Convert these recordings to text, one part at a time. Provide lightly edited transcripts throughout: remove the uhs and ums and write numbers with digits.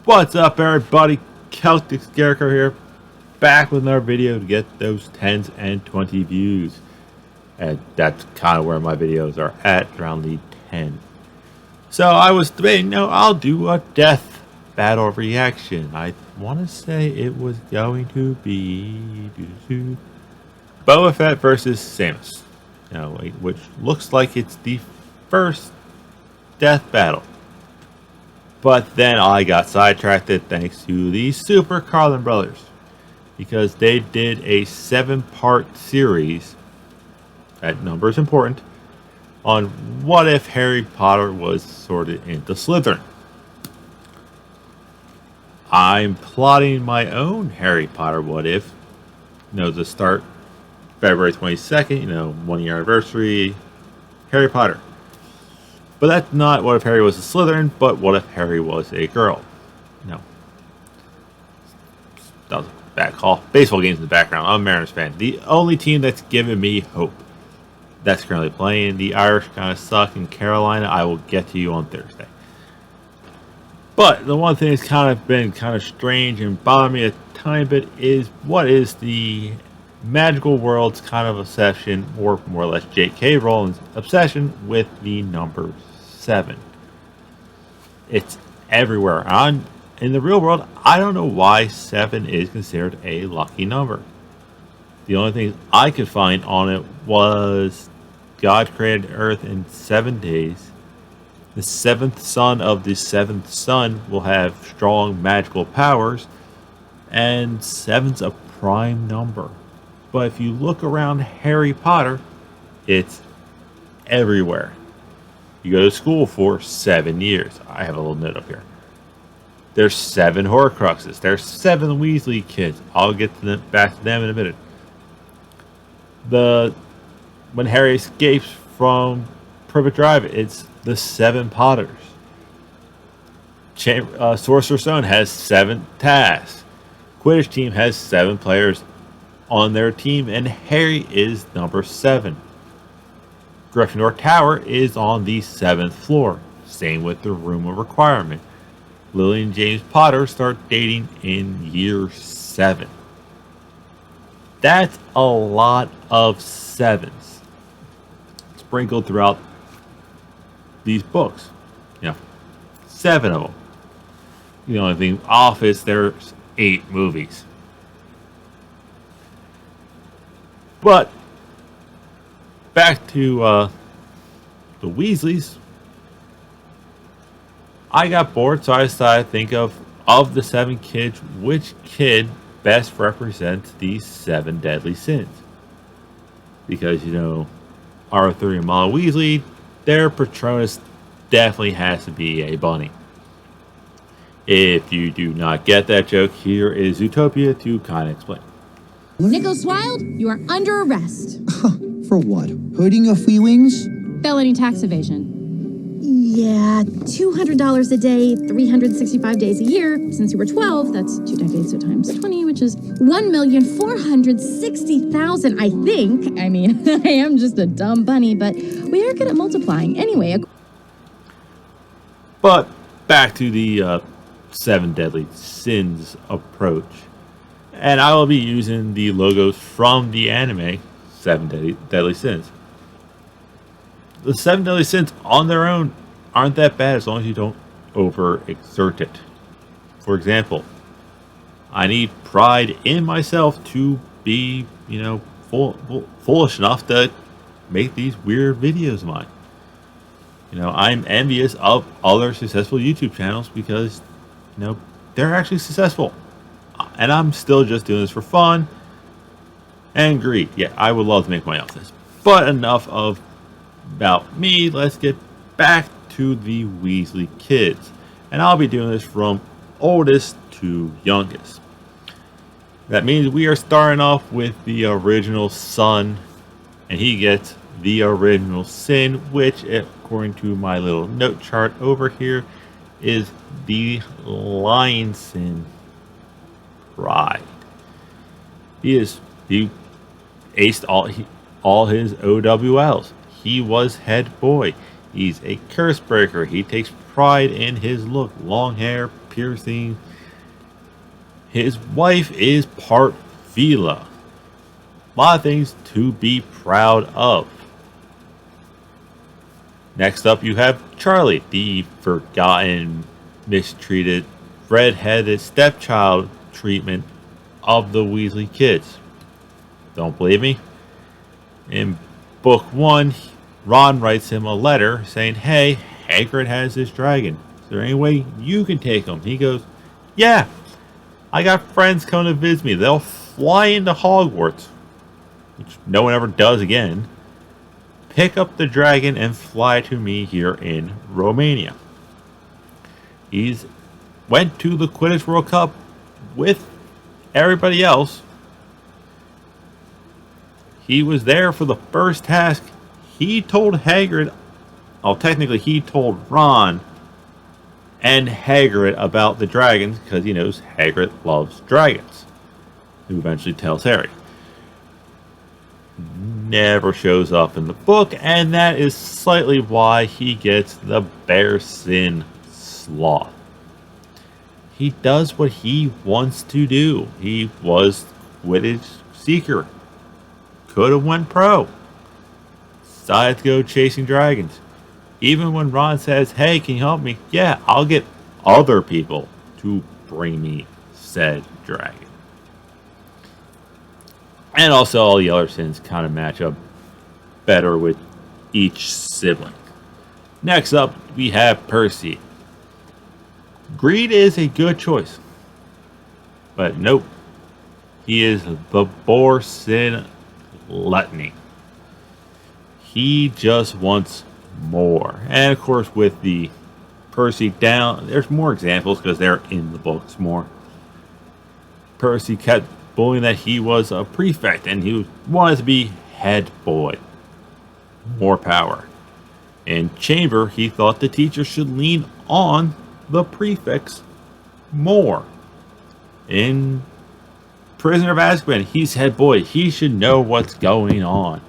What's up, everybody? Celtic Scarecrow here, back with another video to get those 10s and 20 views. And that's kind of where my videos are at, around the 10. So I was debating, I'll do a death battle reaction. I want to say it was going to be Boba Fett versus Samus. Which looks like it's the first death battle. But then I got sidetracked thanks to the Super Carlin brothers, because they did a 7-part series, that number is important, on what if Harry Potter was sorted into Slytherin. I'm plotting my own Harry Potter what if, to start February 22nd, 1 year anniversary, Harry Potter. But that's not what if Harry was a Slytherin, but what if Harry was a girl. No. That was a bad call. Baseball games in the background. I'm a Mariners fan. The only team that's given me hope that's currently playing. The Irish kind of suck. In Carolina, I will get to you on Thursday. But the one thing that's kind of been kind of strange and bothered me a tiny bit is what is the magical world's kind of obsession, or more or less J.K. Rowling's obsession with the number 7. It's everywhere. In the real world, I don't know why 7 is considered a lucky number. The only thing I could find on it was God created Earth in 7 days. The 7th son of the 7th son will have strong magical powers, and 7's a prime number. But if you look around Harry Potter, it's everywhere. You go to school for 7 years. I have a little note up here. There's 7 Horcruxes. There's 7 Weasley kids. I'll get to them, back to them in a minute. When Harry escapes from Privet Drive, it's the 7 Potters. Sorcerer's Stone has 7 tasks. Quidditch team has 7 players on their team, and Harry is number 7. Gryffindor Tower is on the 7th floor. Same with the Room of Requirement. Lily and James Potter start dating in year 7. That's a lot of 7s sprinkled throughout these books. 7 of them. The only thing off is there's 8 movies. But back to the Weasleys. I got bored, so I decided to think of the 7 kids, which kid best represents these 7 deadly sins. Because, Arthur and Molly Weasley, their Patronus definitely has to be a bunny. If you do not get that joke, here is Zootopia to kind of explain. Nicholas Wilde, you are under arrest. For what? Hurting of free wings? Felony tax evasion. Yeah, $200 a day, 365 days a year. Since you were 12, that's 2 decades, so times 20, which is 1,460,000, I think. I mean, I am just a dumb bunny, but we are good at multiplying. Anyway. But back to the 7 deadly sins approach. And I will be using the logos from the anime, 7 Deadly Sins. The 7 Deadly Sins on their own aren't that bad as long as you don't overexert it. For example, I need pride in myself to be, foolish enough to make these weird videos of mine. I'm envious of other successful YouTube channels because, they're actually successful. And I'm still just doing this for fun and greed. Yeah, I would love to make money off this. But enough about me. Let's get back to the Weasley kids. And I'll be doing this from oldest to youngest. That means we are starting off with the original son. And he gets the original sin, which, according to my little note chart over here, is the lion sin. Pride. He aced all his OWLs. He was head boy. He's a curse breaker. He takes pride in his look. Long hair, piercing. His wife is part Vila. A lot of things to be proud of. Next up, you have Charlie, the forgotten, mistreated, red-headed stepchild treatment of the Weasley kids. Don't believe me? In book 1, Ron writes him a letter saying, "Hey, Hagrid has this dragon. Is there any way you can take him?" He goes, "Yeah, I got friends coming to visit me. They'll fly into Hogwarts," which no one ever does again. "Pick up the dragon and fly to me here in Romania." He's went to the Quidditch World Cup with everybody else. He was there for the first task. He told Hagrid, technically he told Ron and Hagrid about the dragons because he knows Hagrid loves dragons, who eventually tells Harry. Never shows up in the book, and that is slightly why he gets the Bear Sin Sloth. He does what he wants to do. He was Quidditch Seeker. Could have went pro. Decided to go chasing dragons. Even when Ron says, "Hey, can you help me?" "Yeah, I'll get other people to bring me said dragon." And also all the other sins kind of match up better with each sibling. Next up, we have Percy. Greed is a good choice. But nope. He is the Boar Sin Gluttony. He just wants more. And of course with the Percy down, there's more examples because they're in the books more. Percy kept bullying that he was a prefect and he wanted to be head boy. More power. In Chamber, he thought the teacher should lean on the prefects more. In Prisoner of Azkaban, he's head boy. He should know what's going on.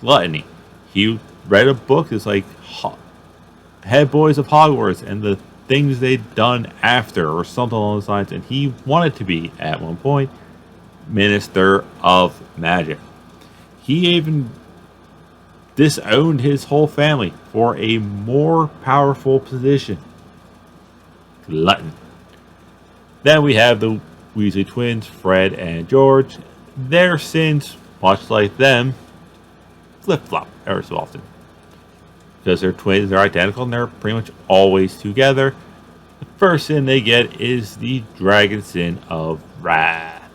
Gluttony. He read a book that's like Head Boys of Hogwarts and the things they'd done after or something along those lines, and he wanted to be, at one point, Minister of Magic. He even disowned his whole family for a more powerful position. Glutton. Then we have the Weasley twins, Fred and George. Their sins, much like them, flip-flop ever so often. Because they're twins, they're identical, and they're pretty much always together. The first sin they get is the dragon sin of wrath.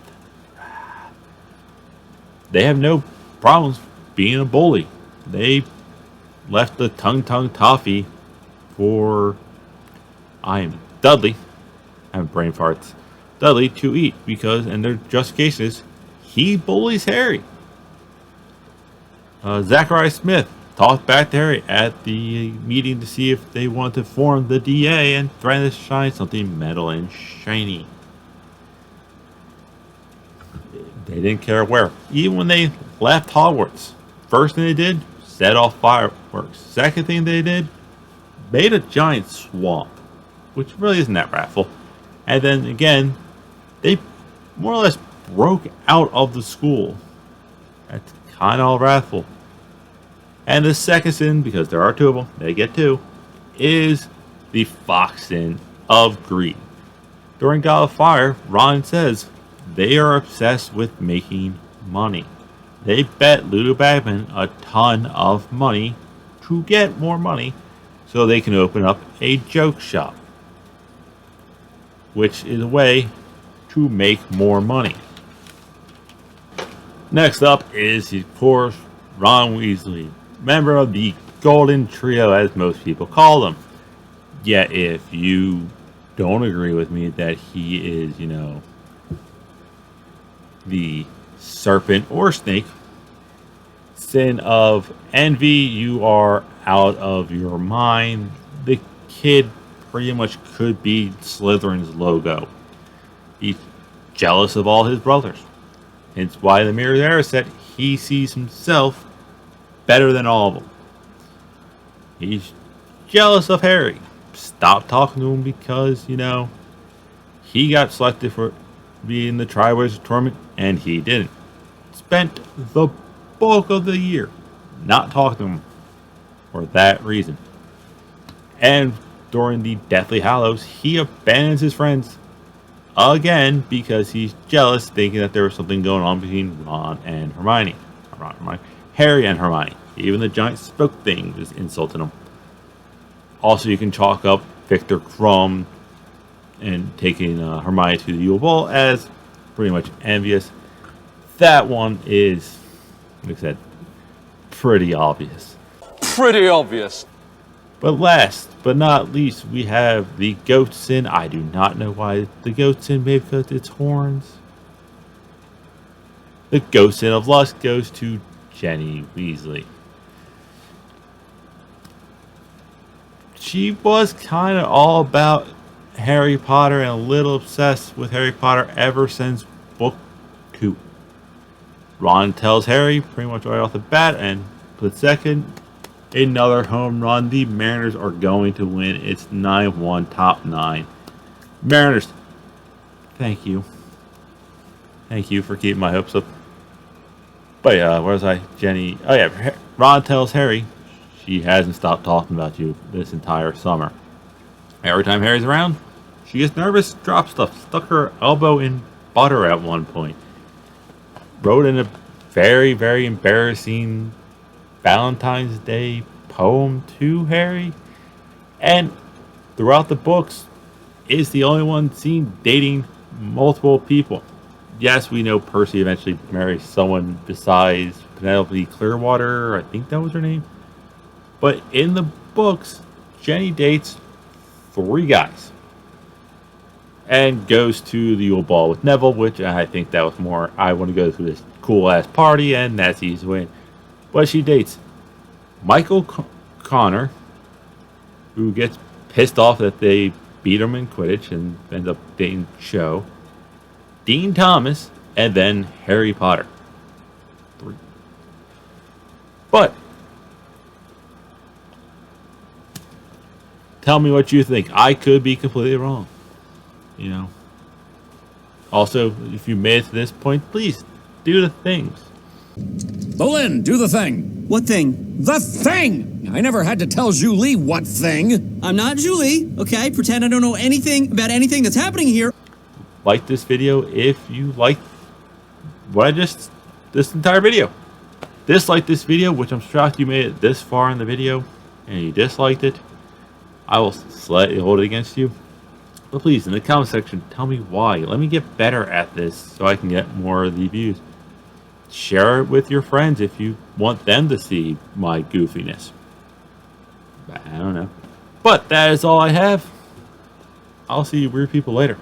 They have no problems being a bully. They left the Tung Tung Toffee for Dudley. I have brain farts. Dudley to eat because, and their justification is, he bullies Harry. Zachariah Smith talked back to Harry at the meeting to see if they want to form the DA and threatened to shine something metal and shiny. They didn't care where. Even when they left Hogwarts, first thing they did, set off fireworks. Second thing they did, made a giant swamp, which really isn't that wrathful. And then again, they more or less broke out of the school. That's kind of wrathful. And the second sin, because there are two of them, they get two, is the fox sin of greed. During Goblet of Fire, Ron says they are obsessed with making money. They bet Ludo Bagman a ton of money to get more money so they can open up a joke shop, which is a way to make more money. Next up is, of course, Ron Weasley, member of the Golden Trio, as most people call them. Yet, if you don't agree with me that he is, the serpent or snake sin of envy, you are out of your mind. The kid pretty much could be Slytherin's logo. He's jealous of all his brothers. Hence why the Mirror's Era said he sees himself better than all of them. He's jealous of Harry. stopped talking to him because, you know, he got selected for being the Triwizard Tournament and he didn't. Spent the bulk of the year not talking to him for that reason. And during the Deathly Hallows, he abandons his friends again because he's jealous, thinking that there was something going on between Ron and Hermione. Harry and Hermione. Even the giant spoke thing was insulting him. Also, you can chalk up Victor Crumb and taking Hermione to the Yule Ball as pretty much envious. That one is, like I said, pretty obvious. Pretty obvious. But last but not least, we have the goat sin. I do not know why the goat sin, maybe because it's horns. The goat sin of lust goes to Jenny Weasley. She was kind of all about Harry Potter and a little obsessed with Harry Potter ever since book 2. Ron tells Harry pretty much right off the bat, and for the second, another home run. The Mariners are going to win. It's 9-1, top 9. Mariners, thank you. Thank you for keeping my hopes up. But yeah, where was I? Jenny. Oh yeah, Ron tells Harry she hasn't stopped talking about you this entire summer. Every time Harry's around, she gets nervous, drops stuff, stuck her elbow in butter at one point. Wrote in a very, very embarrassing Valentine's Day poem to Harry. And throughout the books, is the only one seen dating multiple people. Yes, we know Percy eventually marries someone besides Penelope Clearwater. I think that was her name. But in the books, Jenny dates 3 guys. And goes to the Yule Ball with Neville, which I think that was more, I want to go to this cool-ass party, and that's easy to win. But she dates Michael Connor, who gets pissed off that they beat him in Quidditch and ends up dating Cho, Dean Thomas, and then Harry Potter. 3. But tell me what you think. I could be completely wrong. You know. Also, if you made it to this point, please do the things. Boleyn, do the thing. What thing? The thing! I never had to tell Julie what thing. I'm not Julie, okay? Pretend I don't know anything about anything that's happening here. Like this video if you like this entire video. Dislike this video, which I'm shocked you made it this far in the video and you disliked it. I will slightly hold it against you. But please, in the comment section, tell me why. Let me get better at this so I can get more of the views. Share it with your friends if you want them to see my goofiness. I don't know. But that is all I have. I'll see you weird people later.